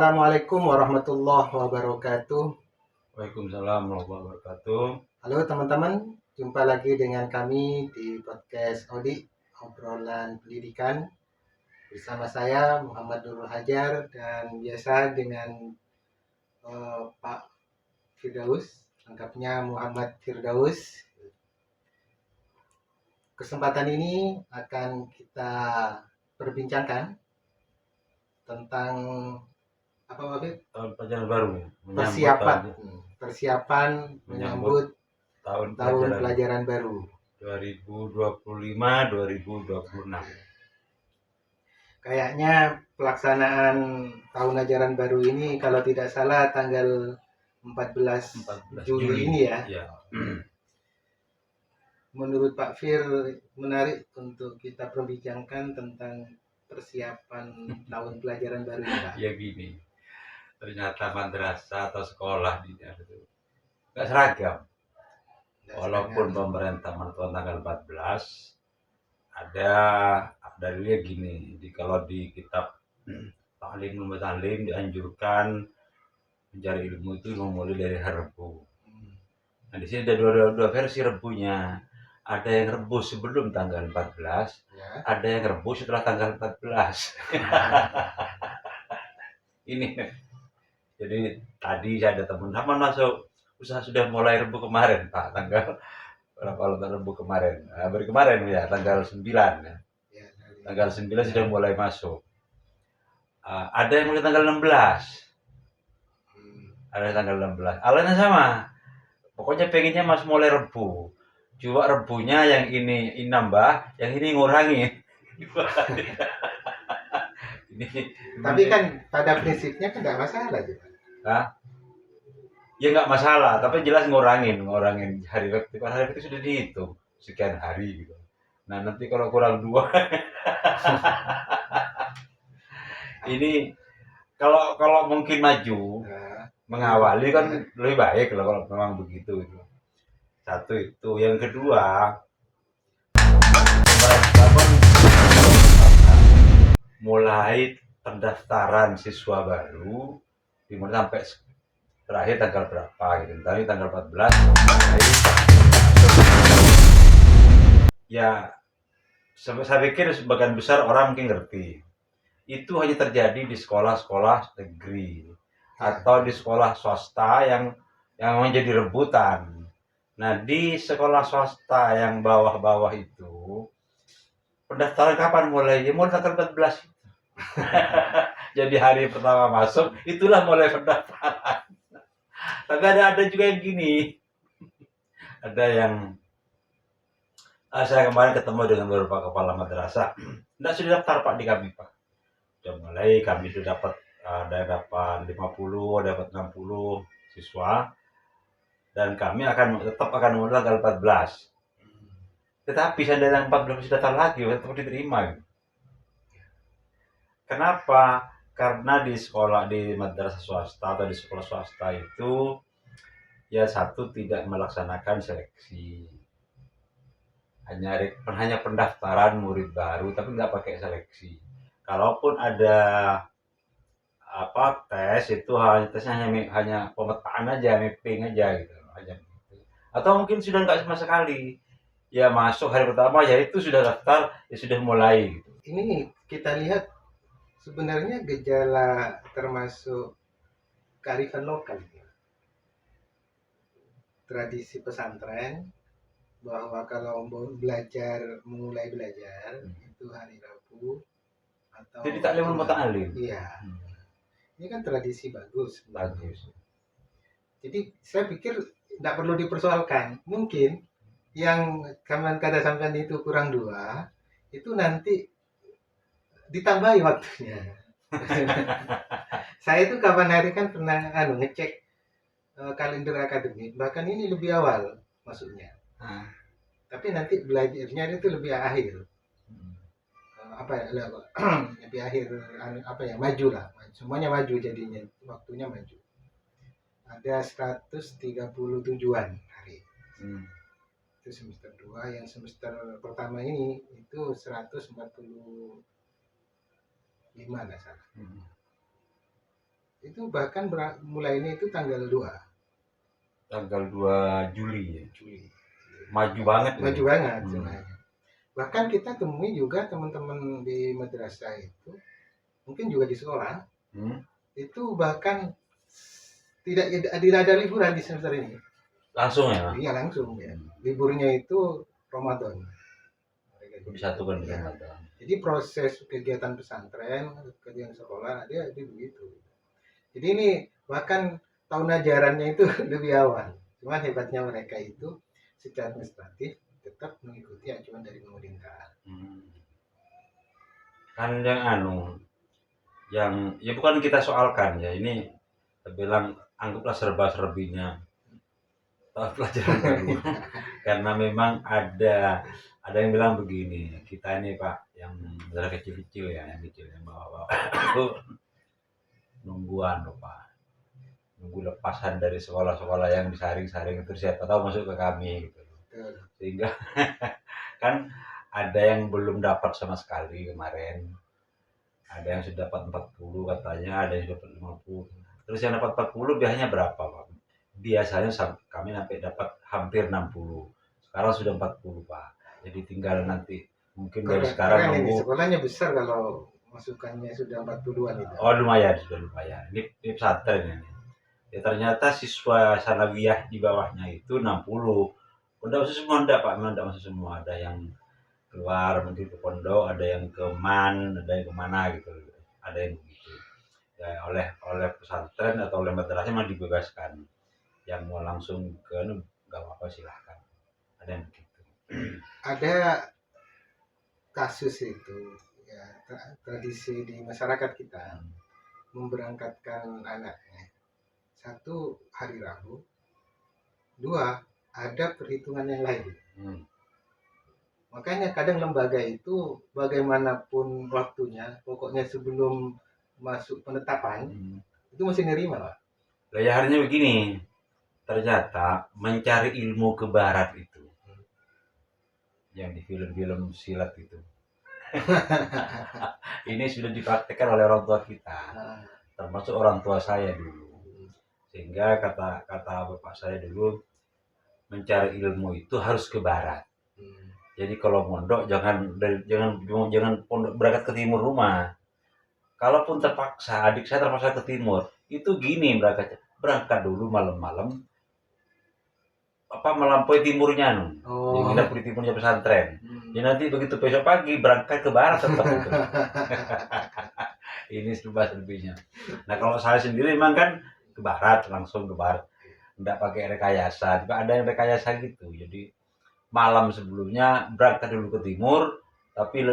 Assalamualaikum warahmatullahi wabarakatuh. Waalaikumsalam warahmatullahi wabarakatuh. Halo teman-teman, jumpa lagi dengan kami di podcast Odi, obrolan pendidikan. Bersama saya Muhammad Nurul Hajar dan biasa dengan Pak Firdaus, lengkapnya Muhammad Firdaus. Kesempatan ini akan kita perbincangkan tentang apa Pak Fir? Tahun pelajaran baru Persiapan menyambut tahun pelajaran baru 2025-2026. Kayaknya pelaksanaan tahun ajaran baru ini kalau tidak salah tanggal 14 Juli ini ya. Ya. Menurut Pak Fir menarik untuk kita perbincangkan tentang persiapan tahun pelajaran baru ini, Pak. Ya gini, ternyata madrasah atau sekolah di daerah itu nggak seragam. Walaupun pemerintah menentukan tanggal 14, ada dalilnya gini, kalau di kitab Ta'lim Mutalim dianjurkan mencari ilmu itu memulai dari hari Rabu. Nah di sini ada dua versi Rebunya. Ada yang rebus sebelum tanggal 14, Ya. ada yang rebus setelah tanggal 14. Ini jadi tadi saya ada teman sama masuk usaha sudah mulai Rebu kemarin Pak, tanggal berapa Rebu kemarin, baru kemarin ya tanggal 9 ya. Tanggal 9 sudah mulai masuk. Ada yang mulai tanggal 16. Ada tanggal 16. Alasannya sama. Pokoknya pengennya Mas mulai Rebu. Cuma Rebunya yang ini nambah, yang ini ngurangin. Tapi kan pada prinsipnya kan nggak masalah juga. Ya nggak masalah, tapi jelas ngurangin hari Rebu. Hari Rebu itu sudah dihitung sekian hari gitu. Nah nanti kalau kurang 2 ini kalau mungkin maju mengawali kan lebih baik kalau memang begitu itu. Satu itu, yang kedua mulai pendaftaran siswa baru dimulai sampai terakhir tanggal berapa gitu. Tadi tanggal 14 mulai. Ya saya pikir sebagian besar orang mungkin ngerti. Itu hanya terjadi di sekolah-sekolah negeri atau di sekolah swasta yang menjadi rebutan. Nah, di sekolah swasta yang bawah-bawah itu pendaftaran kapan mulai? Ya mulai tanggal 14. Jadi hari pertama masuk itulah mulai pendaftaran. Tapi ada juga yang gini. Ada yang saya kemarin ketemu dengan beberapa kepala madrasah. Tidak sudah daftar Pak di kami Pak. Sudah mulai kami sudah dapat ada dapat 50, dapat 60 siswa. Dan kami tetap akan mulai tanggal 14. Tetapi seandainya 14 sudah datang lagi, tetap diterima. Kenapa? Karena di madrasah swasta atau di sekolah swasta itu ya satu tidak melaksanakan seleksi. Hanya pendaftaran murid baru tapi nggak pakai seleksi. Kalaupun ada tes itu tesnya hanya pemetaan aja, mapping aja gitu. Atau mungkin sudah nggak sama sekali. Ya masuk hari pertama ya itu sudah daftar, ya sudah mulai gitu. Ini kita lihat sebenarnya gejala termasuk kearifan lokal. Tradisi pesantren bahwa kalau mulai belajar itu hari Rabu atau jadi Ta'lim Mutalim. Iya. Ini kan tradisi bagus. Jadi saya pikir tidak perlu dipersoalkan. Mungkin yang kata sampean itu kurang 2 itu nanti ditambahi waktunya. Saya itu kapan hari kan pernah ngecek kalender akademik, bahkan ini lebih awal masuknya. Tapi nanti belajarnya itu lebih akhir. Lebih akhir maju lah. Semuanya maju jadinya, waktunya maju. Ada 137-an hari. Itu semester 2, yang semester pertama ini itu 145 nggak salah. itu bahkan mulainya itu tanggal 2 Tanggal 2 Juli ya. Juli. Maju banget ya. Maju banget sebenarnya. Bahkan kita temui juga teman-teman di madrasah itu, mungkin juga di sekolah, itu bahkan tidak ada liburan di semester ini. Langsung ya? Iya langsung ya. Liburnya itu Ramadan. Disatukan ya. Ramadan. Jadi proses kegiatan pesantren, kegiatan sekolah dia begitu. Jadi ini bahkan tahun ajarannya itu lebih awal. Cuman hebatnya mereka itu secara administratif tetap mengikuti acuan dari pemerintah. Kan yang ya bukan kita soalkan ya, ini bilang anggaplah serba-serbinya pelajaran baru. Karena memang ada yang bilang begini, kita ini Pak yang dari kecil-kecil ya, yang kecil yang bawa-bawa itu nungguan loh Pak, nunggu lepasan dari sekolah-sekolah yang disaring-saring itu siapa tahu masuk ke kami gitu. Sehingga kan ada yang belum dapat sama sekali kemarin, ada yang sudah dapat 40 katanya, ada yang sudah dapat 50. Terus yang dapat 40 biasanya berapa Pak? Biasanya kami sampai dapat hampir 60. Sekarang sudah 40 Pak. Jadi tinggal nanti mungkin dari sekarang nunggu. Ini sekolahnya besar kalau masukannya sudah 40-an itu. Oh lumayan, sudah lumayan. Ini pesantren ini. Ya ternyata siswa sanawiyah di bawahnya itu 60. Udah masuk semua enggak Pak, memang enggak masuk semua. Ada yang keluar mungkin ke pondok, ada yang ke MAN, ada yang kemana gitu. Ada yang begitu. Ya, oleh pesantren atau oleh madrasah memang dibebaskan. Yang mau langsung ke nggak apa-apa silahkan. Ada yang begitu. Ada kasus itu ya, tradisi di masyarakat kita memberangkatkan anaknya. Satu hari Rabu, dua ada perhitungan yang lain. Makanya kadang lembaga itu bagaimanapun waktunya, pokoknya sebelum masuk penetapan itu mesti nerima Pak. Layarnya begini, ternyata mencari ilmu ke barat itu yang di film-film silat itu ini sudah dipraktekkan oleh orang tua kita, termasuk orang tua saya dulu. Sehingga kata bapak saya dulu, mencari ilmu itu harus ke barat. Jadi kalau mondok jangan pondok berangkat ke timur rumah. Kalaupun terpaksa, adik saya terpaksa ke timur, itu gini berangkat dulu malam-malam melampaui timurnya Yang nginap di timurnya pesantren. Ya nanti begitu besok pagi berangkat ke barat tetap itu. Ini serba-serbinya. Nah kalau saya sendiri memang kan ke barat, langsung ke barat. Enggak pakai rekayasa. Juga ada yang rekayasa gitu. Jadi malam sebelumnya berangkat dulu ke timur, tapi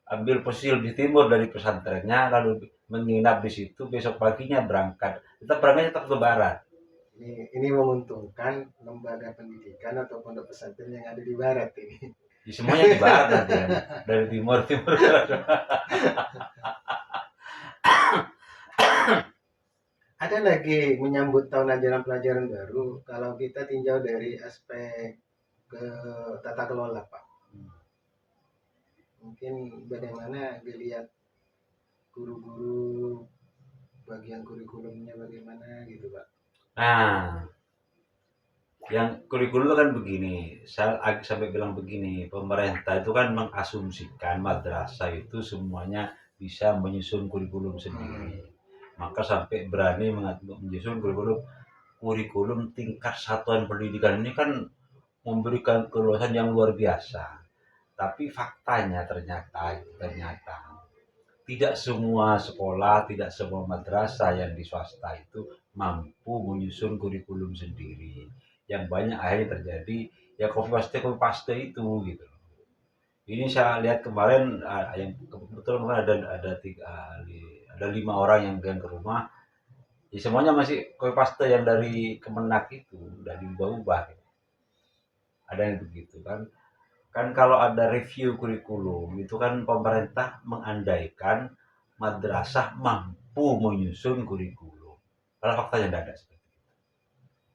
ambil posisi lebih timur dari pesantrennya, lalu menginap di situ, besok paginya berangkat. Berangkatnya tetap ke barat. Ini menguntungkan lembaga pendidikan atau pondok pesantren yang ada di barat ini. Semuanya di barat nanti kan. Dari timur. Ada lagi menyambut tahun ajaran pelajaran baru, kalau kita tinjau dari aspek ke tata kelola Pak. Mungkin bagaimana dilihat guru-guru, bagian kurikulumnya bagaimana gitu Pak. Nah, yang kurikulum kan begini, saya sampai bilang begini, pemerintah itu kan mengasumsikan madrasah itu semuanya bisa menyusun kurikulum sendiri. Maka sampai berani menyusun kurikulum tingkat satuan pendidikan ini kan memberikan keluasan yang luar biasa. Tapi faktanya ternyata tidak semua sekolah, tidak semua madrasah yang di swasta itu mampu menyusun kurikulum sendiri. Yang banyak akhirnya terjadi ya copy paste itu gitu. Ini saya lihat kemarin yang kebetulan ada 5 orang yang ke rumah. Ya semuanya masih copy paste yang dari Kemenak itu, udah diubah-ubah. Ada yang begitu kan. Kan kalau ada review kurikulum itu kan pemerintah mengandaikan madrasah mampu menyusun kurikulum. Kalau faktanya tidak ada seperti itu.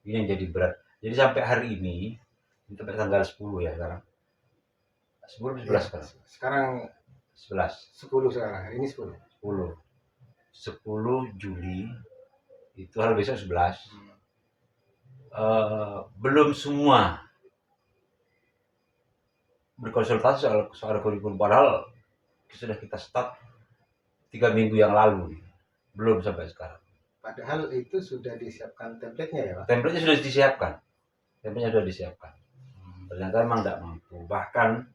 Ini yang jadi berat. Jadi sampai hari ini sampai tanggal 10 ya sekarang. 10 11 sekarang. Sekarang 11. 10 sekarang. Hari ini 10. 10 Juli Itu hal besok 11. Belum semua berkonsultasi soal kurikulum, padahal sudah kita start 3 minggu yang lalu, belum sampai sekarang. Padahal itu sudah disiapkan template-nya ya Pak? Template-nya sudah disiapkan. Ternyata memang tidak mampu. Bahkan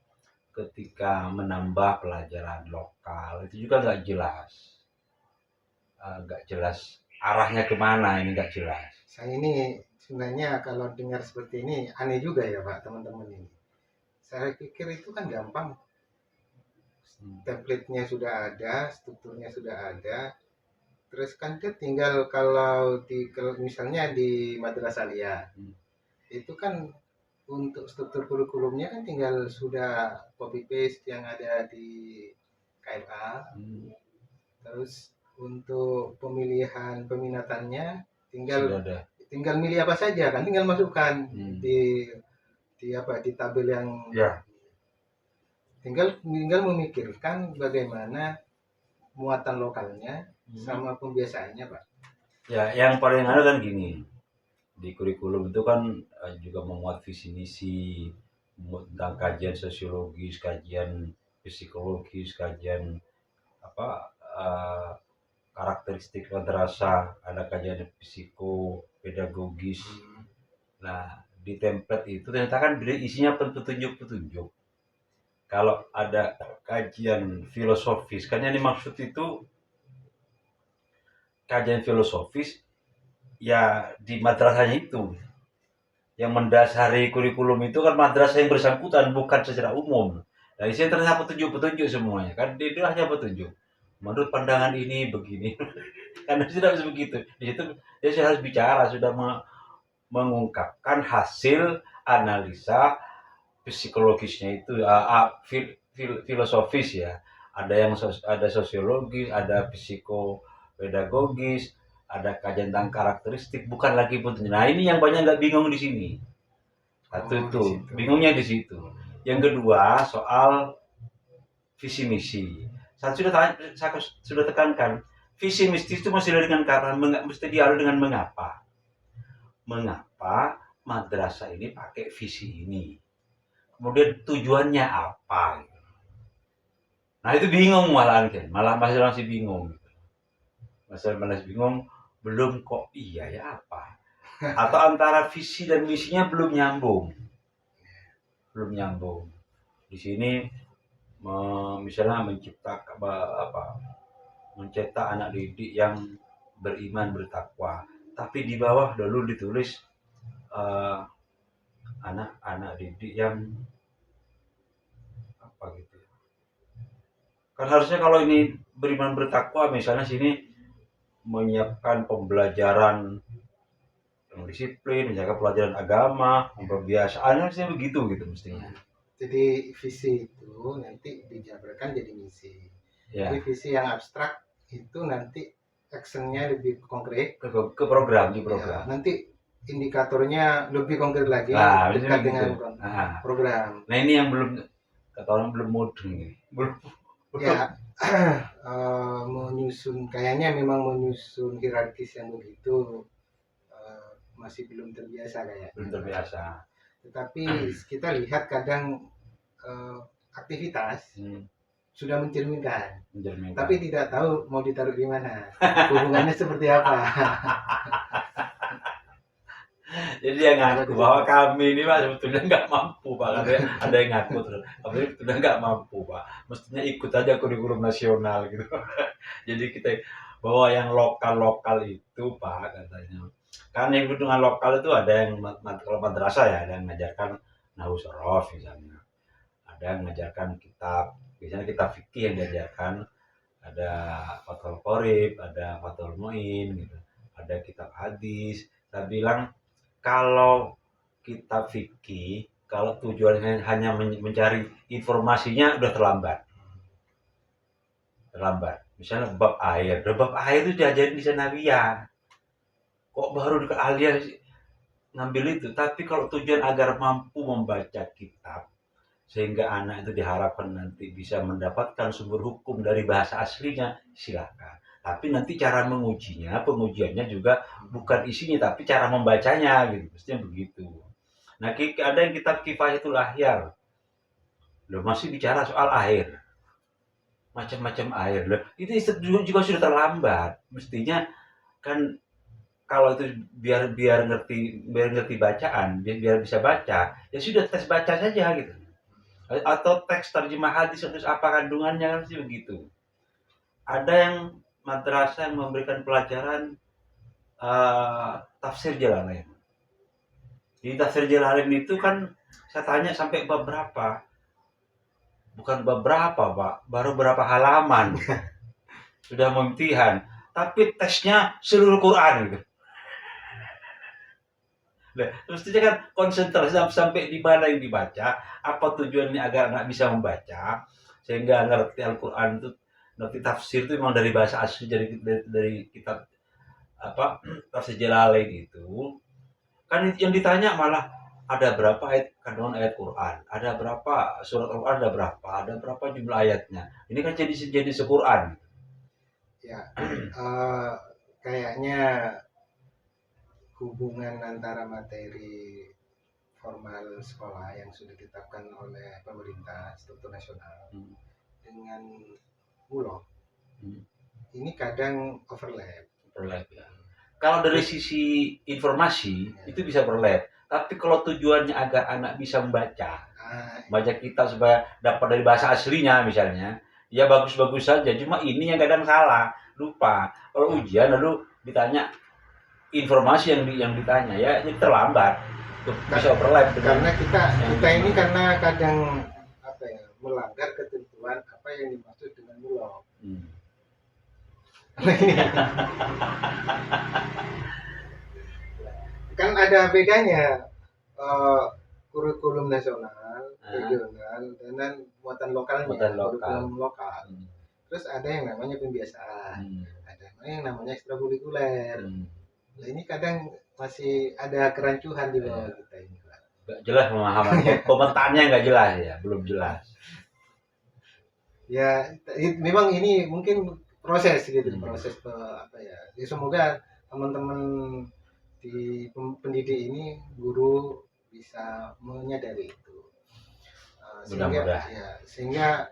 ketika menambah pelajaran lokal itu juga nggak jelas arahnya kemana, ini nggak jelas. Saya ini sebenarnya kalau dengar seperti ini aneh juga ya Pak, teman-teman ini. Saya pikir itu kan gampang. Template-nya sudah ada, strukturnya sudah ada. Terus kan dia tinggal kalau misalnya di Madrasah Alia, itu kan untuk struktur kurikulumnya kan tinggal sudah copy paste yang ada di KMA. Terus untuk pemilihan peminatannya tinggal milih apa saja kan, tinggal masukkan di tabel yang tinggal memikirkan bagaimana muatan lokalnya sama pembiasaannya Pak. Ya, yang paling ada kan gini, di kurikulum itu kan juga memuat visi misi, tentang kajian sosiologis, kajian psikologis, kajian karakteristik madrasah, ada kajian psikopedagogis. Nah, di template itu ternyata kan isinya petunjuk-petunjuk. Kalau ada kajian filosofis, kan yang dimaksud itu kajian filosofis ya di madrasahnya itu. Yang mendasari kurikulum itu kan madrasah yang bersangkutan, bukan secara umum. Nah, isinya ternyata petunjuk-petunjuk semuanya. Kan itu hanya petunjuk. Menurut pandangan ini begini. Karena sudah begitu. Di situ dia harus bicara, sudah mengungkapkan hasil analisa psikologisnya itu, filosofis ya. Ada sosiologis, ada psikopedagogis, ada kajian tentang karakteristik, bukan lagi petunjuk. Nah, ini yang banyak nggak bingung di sini. Satu itu bingungnya di situ. Yang kedua soal visi misi. Saya sudah tekankan, visi misi itu mesti dialog dengan mengapa madrasah ini pakai visi ini, kemudian tujuannya apa. Nah, itu bingung malah masih bingung. Masih bingung, belum kok iya ya apa. Atau antara visi dan misinya belum nyambung. Di sini misalnya mencetak anak didik yang beriman bertakwa, tapi di bawah dulu ditulis anak-anak didik yang apa gitu. Kan harusnya kalau ini beriman bertakwa, misalnya sini menyiapkan pembelajaran yang disiplin, menjaga pelajaran agama, pembiasaannya harusnya begitu gitu mestinya. Jadi visi itu nanti dijabarkan jadi misi. Ya. Jadi visi yang abstrak itu nanti actionnya lebih konkret ke program, di program. Ya, nanti indikatornya lebih konkret lagi, dekat dengan program. Nah, ini yang belum kata orang belum mudeng ini. Belum. Ya, kayaknya memang menyusun hierarkis yang begitu masih belum terbiasa kayaknya. Belum terbiasa. Tetapi kita lihat kadang aktivitas sudah mencerminkan, tapi tidak tahu mau ditaruh di mana, hubungannya seperti apa. Jadi dia ngaku bahwa kami ini Pak sebetulnya nggak mampu Pak, ada yang ngaku terus, tapi sebetulnya nggak mampu Pak, mestinya ikut aja kurikulum nasional gitu. Jadi kita bahwa yang lokal itu Pak katanya, kan yang dengan lokal itu ada yang kalau madrasah ya, ada yang mengajarkan nahwu sorof misalnya, ada yang mengajarkan kitab, biasanya kitab fikih yang diajarkan, ada Fathul Qorib, ada Fathul Muin gitu, ada kitab hadis. Saya bilang kalau kitab fikih, kalau tujuannya hanya mencari informasinya udah terlambat. Misalnya bab air itu diajarin di sanawiyah. Kok baru di aliyah ngambil itu? Tapi kalau tujuan agar mampu membaca kitab, sehingga anak itu diharapkan nanti bisa mendapatkan sumber hukum dari bahasa aslinya, silakan. Tapi nanti cara mengujinya, pengujiannya juga bukan isinya, tapi cara membacanya gitu. Mestinya begitu. Nah, ada yang kitab Kifayatul Ahyar. Loh, masih bicara soal air. Macam-macam air. Loh, itu juga sudah terlambat. Mestinya kan kalau itu biar ngerti bacaan, biar bisa baca, ya sudah tes baca saja gitu. Atau teks terjemah hadis terus apa kandungannya kan sih begitu. Ada yang madrasah yang memberikan pelajaran tafsir Jalalain. Di tafsir Jalalain itu kan saya tanya sampai bab berapa? Bukan bab berapa, Pak. Baru berapa halaman. Sudah memtihan. Tapi tesnya seluruh Quran gitu. Nah, mestinya kan konsentrasi sampai di mana yang dibaca, apa tujuannya agar anak bisa membaca, sehingga ngerti Al-Quran itu, ngerti tafsir itu memang dari bahasa asli, dari kitab apa tafsir Jalalain itu. Kan yang ditanya malah ada berapa ayat kandungan ayat Quran, ada berapa surat Al-Quran, ada berapa jumlah ayatnya. Ini kan jadi sequran. Ya, kayaknya hubungan antara materi formal sekolah yang sudah ditetapkan oleh pemerintah struktur nasional dengan bulog ini kadang overlap Ya. Kalau dari sisi informasi itu bisa overlap, tapi kalau tujuannya agar anak bisa membaca, baca kita supaya dapat dari bahasa aslinya misalnya, ya bagus-bagus saja. Cuma ini yang kadang salah, lupa. Kalau ujian lalu ditanya informasi yang ditanya, ya ini terlambat, bisa overlap. Karena kita ini karena kadang melanggar ketentuan apa yang dimaksud dengan bulog. Kan ada bedanya kurikulum nasional, regional, dan muatan lokalnya, kurikulum lokal. Terus ada yang namanya pembiasaan, ada yang namanya ekstrakurikuler. Nah, ini kadang masih ada kerancuan di bawah kita ini. Nggak jelas pemahaman, pemetaannya nggak jelas ya, belum jelas. Ya, memang ini mungkin proses gitu, proses apa ya. Ya semoga teman-teman di pendidik ini, guru bisa menyadari itu. Sehingga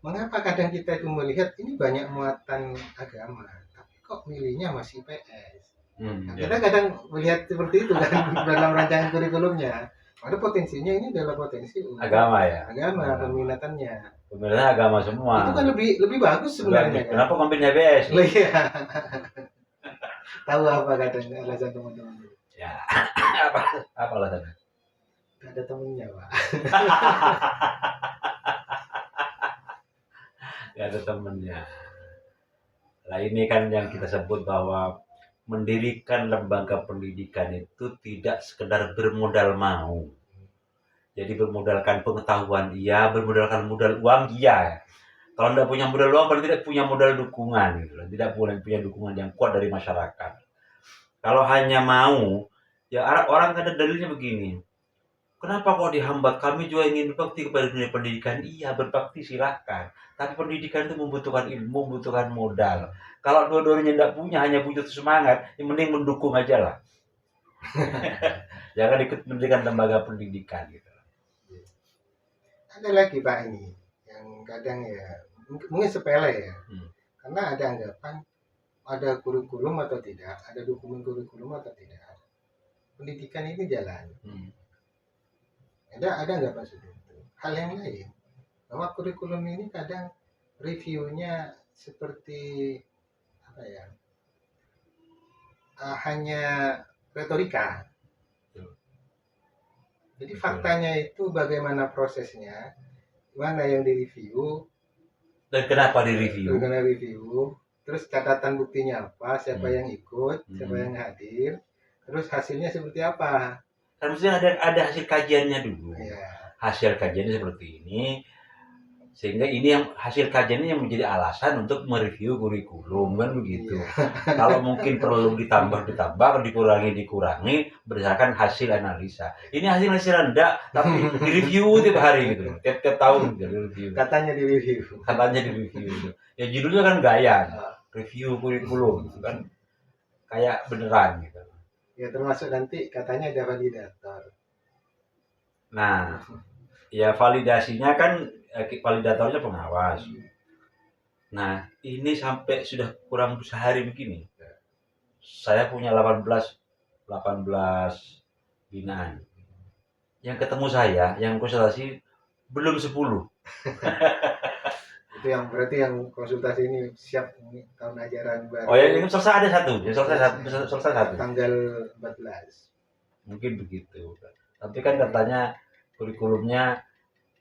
mengapa kadang kita itu melihat ini banyak muatan agama, tapi kok milihnya masih PS. Kita kadang melihat seperti itu kan dalam rancangan kurikulumnya. Ada potensinya ini adalah potensi agama ya. Agama peminatannya. Peminatan agama semua. Itu kan lebih bagus sebenarnya. Kenapa ngambilnya BS? Iya. Tahu apa kadang alasan teman-teman? Ya, apa alasannya? Gak ada temennya, Pak. Gak ada temennya. Nah ini kan yang kita sebut bahwa mendirikan lembaga pendidikan itu tidak sekedar bermodal mau. Jadi bermodalkan pengetahuan, iya, bermodalkan modal uang, iya. Kalau tidak punya modal uang, berarti tidak punya modal dukungan, gitu. Tidak punya dukungan yang kuat dari masyarakat. Kalau hanya mau, ya orang kan ada dalilnya begini. Kenapa kok dihambat? Kami juga ingin berbakti kepada dunia pendidikan. Iya, berbakti silahkan. Tapi pendidikan itu membutuhkan ilmu, membutuhkan modal. Kalau dua-duanya tidak punya, hanya butuh semangat, yang mending mendukung aja lah. Jangan ikut mendirikan lembaga pendidikan gitu. Ada lagi Pak ini yang kadang ya mungkin sepele ya. Karena ada anggapan ada kurikulum atau tidak, ada dokumen kurikulum atau tidak. Pendidikan ini jalan. Ada anggapan seperti itu. Hal yang lain bahwa kurikulum ini kadang reviewnya seperti apa ya? Hanya retorika. Jadi faktanya itu bagaimana prosesnya, mana yang direview, dan kenapa direview? Terus catatan buktinya apa, siapa yang ikut, siapa yang hadir, terus hasilnya seperti apa. Harusnya ada hasil kajiannya dulu. Ya. Hasil kajiannya seperti ini, sehingga ini yang hasil kajiannya yang menjadi alasan untuk mereview kurikulum kan begitu. Kalau mungkin perlu ditambah, dikurangi berdasarkan hasil analisa. Ini hasil rendah tapi direview tiap hari gitu, tiap tahun direview. Katanya direview. Ya judulnya kan gaya. review kurikulum gitu kan kayak beneran gitu. Ya termasuk nanti katanya ada validator. Nah, ya validasinya kan validatornya pengawas. Nah, ini sampai sudah kurang sehari begini. Saya punya 18 binaan. Yang ketemu saya, yang konsultasi belum 10. Itu yang berarti yang konsultasi ini siap ini tahun ajaran baru. Oh ya, ini selesai ada satu. Ya, selesai satu. Tanggal 14. Mungkin begitu. Tapi kan katanya kurikulumnya,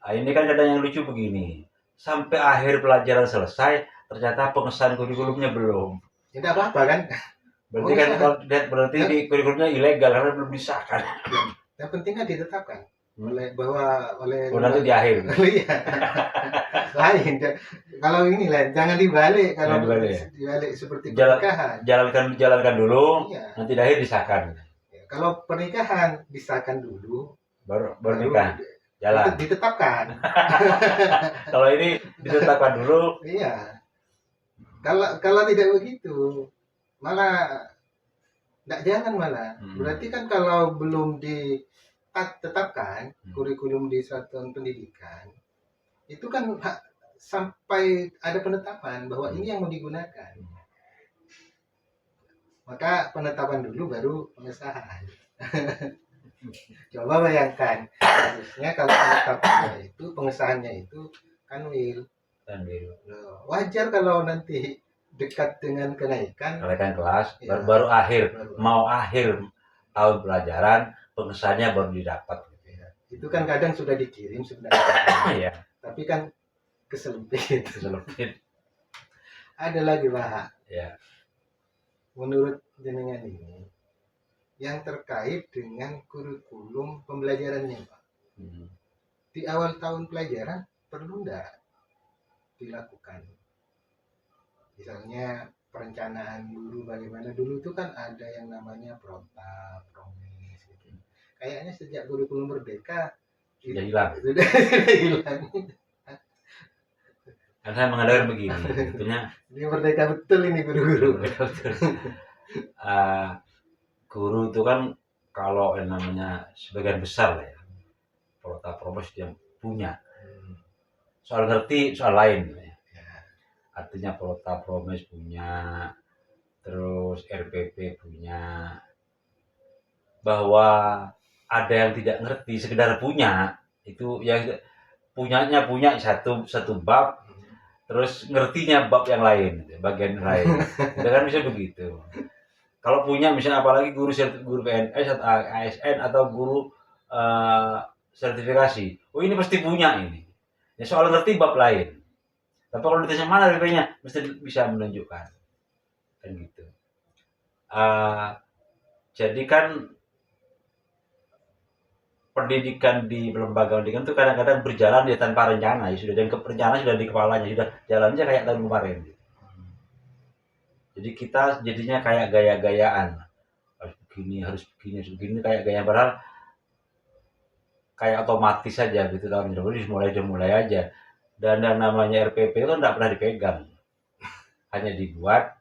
ini kan kadang yang lucu begini. Sampai akhir pelajaran selesai, ternyata pengesahan kurikulumnya belum. Tidak apa-apa kan? Berarti kan berarti di kurikulumnya ilegal karena belum disahkan. Yang pentingnya ditetapkan oleh nanti di akhir. Iya. Lain. Kalau ini lain, jangan dibalik. Kalau dibalik seperti pernikahan. Jalankan dulu, iya. Nanti di akhir disahkan. Kalau pernikahan disahkan dulu, baru nikah. Jalan. Ditetapkan. Kalau ini ditetapkan dulu. Iya. Kalau tidak begitu, malah tidak jalan malah. Berarti kan kalau belum ditetapkan kurikulum di satuan pendidikan, itu kan sampai ada penetapan bahwa ini yang mau digunakan. Maka penetapan dulu baru pengesahan. Coba bayangkan, harusnya kalau penetapannya itu, pengesahannya itu kanwil. Wajar kalau nanti dekat dengan kenaikan kelas, ya, baru mau akhir tahun pelajaran, pengesahannya baru didapat. Ya, itu kan kadang sudah dikirim sebenarnya. Ya. Tapi kan keselempit. Ada lagi Pak. Ya. Menurut jenengan ini yang terkait dengan kurikulum pembelajarannya Pak. Di awal tahun pelajaran perlu enggak dilakukan? Misalnya perencanaan dulu bagaimana dulu itu kan ada yang namanya protap, promis gitu. Kayaknya sejak kurikulum merdeka sudah hilang. Sudah hilang. Kan saya mengadakan begini, tentunya ini merdeka betul ini guru-guru. Guru itu kan kalau yang namanya sebagian besar lah ya, protap promis yang punya. Soal ngerti soal lain ya. Artinya protap promis punya, terus RPP punya, bahwa ada yang tidak ngerti sekedar punya itu ya punya satu bab, terus ngertinya bab yang lain, bagian lain. Itu kan bisa begitu. Kalau punya misalnya apalagi guru PNS atau ASN atau guru sertifikasi, oh ini pasti punya ini. Ya soal ngerti bab lain. Tapi kalau ditanya mana RPP-nya, mesti bisa menunjukkan. Kan gitu. Jadi kan pendidikan di lembaga pendidikan itu kadang-kadang berjalan dia tanpa rencana, ya sudah rencana sudah di kepalanya, sudah jalannya kayak tahun kemarin. Jadi kita jadinya kayak gaya-gayaan, harus begini, kayak gaya padahal kayak otomatis saja gitu tahun ini mulai aja. Dan yang namanya RPP itu tidak pernah dipegang, hanya dibuat.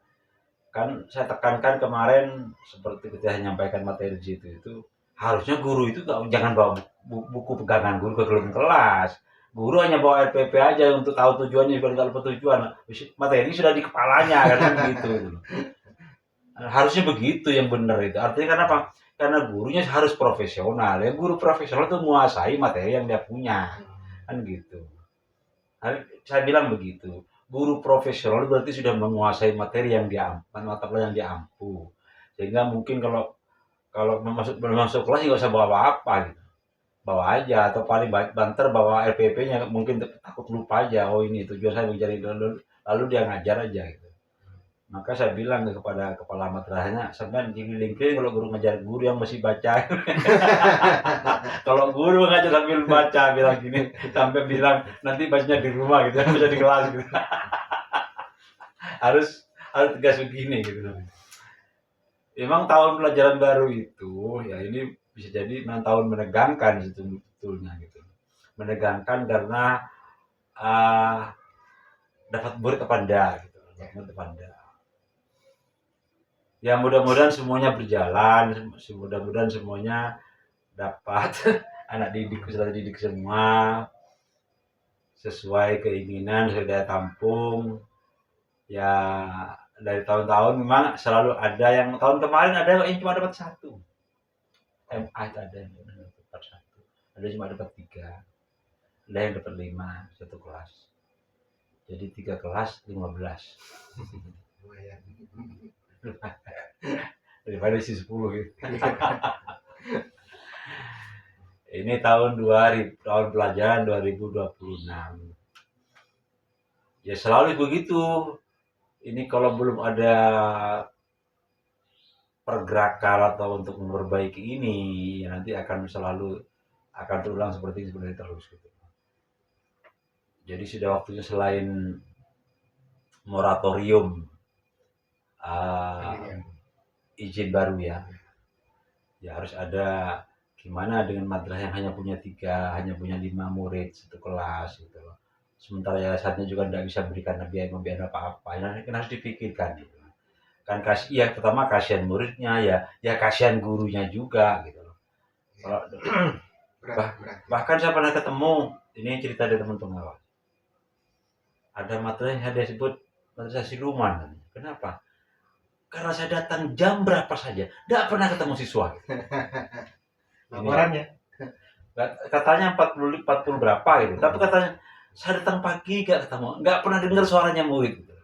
Kan saya tekankan kemarin seperti kita menyampaikan materi di situ itu harusnya guru itu jangan bawa buku pegangan guru ke kelas. Guru hanya bawa RPP aja untuk tahu tujuannya, juga tahu tujuan. Materi sudah di kepalanya kan begitu. Harusnya begitu yang benar itu. Artinya kenapa? Karena gurunya harus profesional. Ya guru profesional itu menguasai materi yang dia punya. Kan gitu. Saya bilang begitu. Guru profesional berarti sudah menguasai materi yang mata pelajaran yang dia ampu. Sehingga mungkin kalau masuk kelas nggak usah bawa apa-apa gitu. Bawa aja atau paling banter bawa RPP-nya, mungkin takut lupa aja, oh ini tujuan saya mencari lalu dia ngajar aja gitu. Maka saya bilang kepada kepala madrasahnya, sampean keliling-keliling kalau guru ngajar, guru yang masih baca. Kalau guru ngajar sambil baca bilang gini, sampai bilang nanti bacanya di rumah gitu, baca di kelas gitu. harus tegas begini gitu. Memang tahun pelajaran baru itu ya ini bisa jadi memang tahun menegangkan sebetulnya gitu. Menegangkan karena dapat murid apa enggak gitu. Dapat apa enggak. Ya mudah-mudahan semuanya berjalan, mudah-mudahan semuanya dapat anak didik, peserta didik semua sesuai keinginan, sesuai daya tampung. Ya dari tahun-tahun memang selalu ada yang tahun kemarin ada yang cuma dapat 1. MA itu ada yang dapat 1. Ada yang cuma dapat 3. Ada yang dapat 5 satu kelas. Jadi 3 kelas 15. Lumayan. Daripada isi 10 gitu. Ini tahun 2000, tahun pelajaran 2026. Ya selalu begitu. Ini kalau belum ada pergerakan atau untuk memperbaiki ini, ya nanti akan terulang seperti ini terus gitu. Jadi sudah waktunya selain moratorium izin baru ya harus ada gimana dengan madrasah yang hanya punya 3, hanya punya 5 murid satu kelas gitu loh. Sementara yayasannya juga tidak bisa berikan biaya apa-apa, ya kan harus dipikirkan gitu. Kan pertama kasihan muridnya, ya kasihan gurunya juga gitu loh. Kalau bahkan saya pernah ketemu, ini cerita dari teman pengawas. Ada madrasah yang saya sebut madrasah siluman. Kenapa? Karena saya datang jam berapa saja, tidak pernah ketemu siswa. Laporannya Katanya 40 berapa gitu. Tapi katanya saya datang pagi gak ketemu, nggak pernah dengar suaranya murid gitu.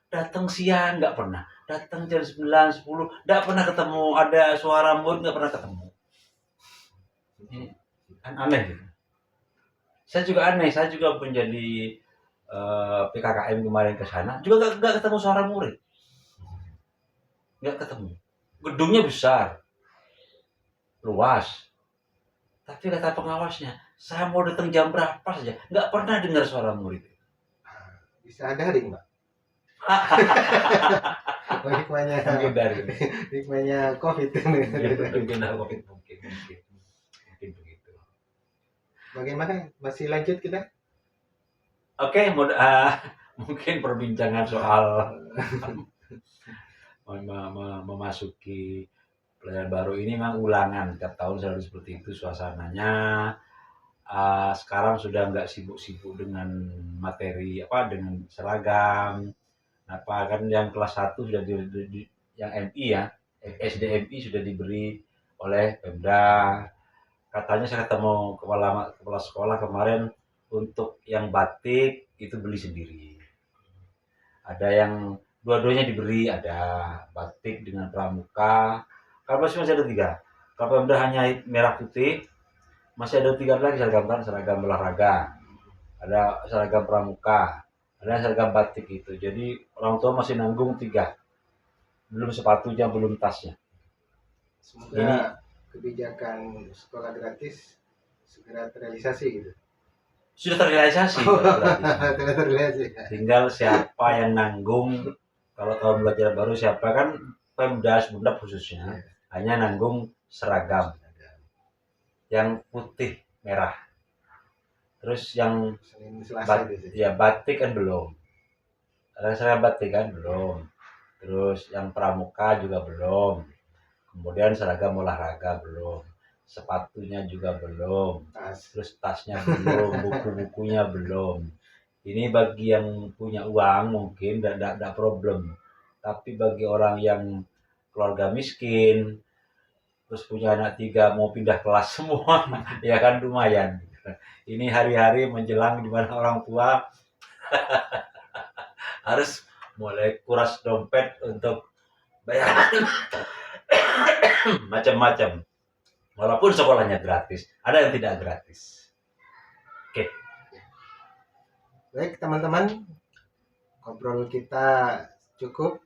Datang siang nggak pernah, datang jam 9, 10 nggak pernah ketemu ada suara murid, nggak pernah ketemu. Ini kan aneh gitu. Saya juga aneh, saya juga menjadi PKKM kemarin ke sana juga nggak ketemu suara murid, nggak ketemu. Gedungnya besar, luas, tapi kata pengawasnya, saya mau datang jam berapa saja, nggak pernah dengar suara murid. bisa daring, Pak. Hikmahnya COVID. Mungkin begitu. Bagaimana? Masih lanjut kita? Oke, mungkin perbincangan soal memasuki pelajaran baru ini memang ulangan, tiap tahun selalu seperti itu suasananya. Sekarang sudah nggak sibuk-sibuk dengan materi dengan seragam. Kan yang kelas 1 sudah yang MI ya, SDMI sudah diberi oleh Pemda. Katanya saya ketemu kepala sekolah kemarin, untuk yang batik itu beli sendiri. Ada yang dua-duanya diberi, ada batik dengan pramuka. Kalau masih ada 3. Kalau Pemda hanya merah putih, masih ada 3 lagi seragam olahraga, ada seragam pramuka, ada seragam batik itu. Jadi orang tua masih nanggung 3, belum sepatunya, belum tasnya. Semoga ini kebijakan sekolah gratis segera terrealisasi gitu. Sudah terrealisasi. Tinggal siapa yang nanggung. Kalau tahun belajar baru siapa, kan Pemda Sunda khususnya hanya nanggung seragam yang putih merah. Terus yang batik kan belum. Ada seragam batik kan belum. Terus yang pramuka juga belum. Kemudian seragam olahraga belum. Sepatunya juga belum. Terus tasnya belum, buku-bukunya belum. Ini bagi yang punya uang mungkin tidak problem. Tapi bagi orang yang keluarga miskin, terus punya anak 3 mau pindah kelas semua, ya kan lumayan. Ini hari-hari menjelang di mana orang tua harus mulai kuras dompet untuk bayar macam-macam. Walaupun sekolahnya gratis, ada yang tidak gratis. Oke. Baik teman-teman, ngobrol kita cukup.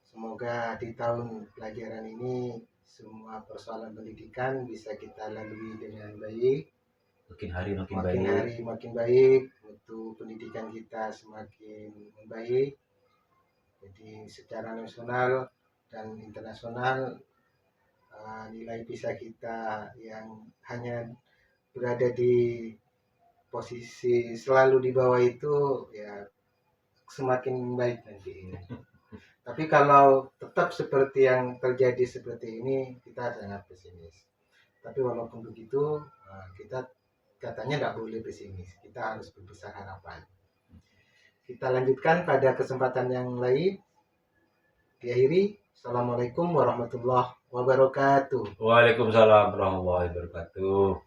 Semoga di tahun pelajaran ini semua persoalan pendidikan bisa kita lalui dengan baik. Makin hari makin baik, mutu pendidikan kita semakin membaik. Jadi secara nasional dan internasional, nilai PISA kita yang hanya berada di posisi selalu di bawah itu ya semakin baik nanti. Tapi kalau tetap seperti yang terjadi seperti ini, kita sangat pesimis. Tapi walaupun begitu, kita katanya tidak boleh pesimis. Kita harus berbesar harapan. Kita lanjutkan pada kesempatan yang lain. Diakhiri. Assalamualaikum warahmatullahi wabarakatuh. Waalaikumsalam warahmatullahi wabarakatuh.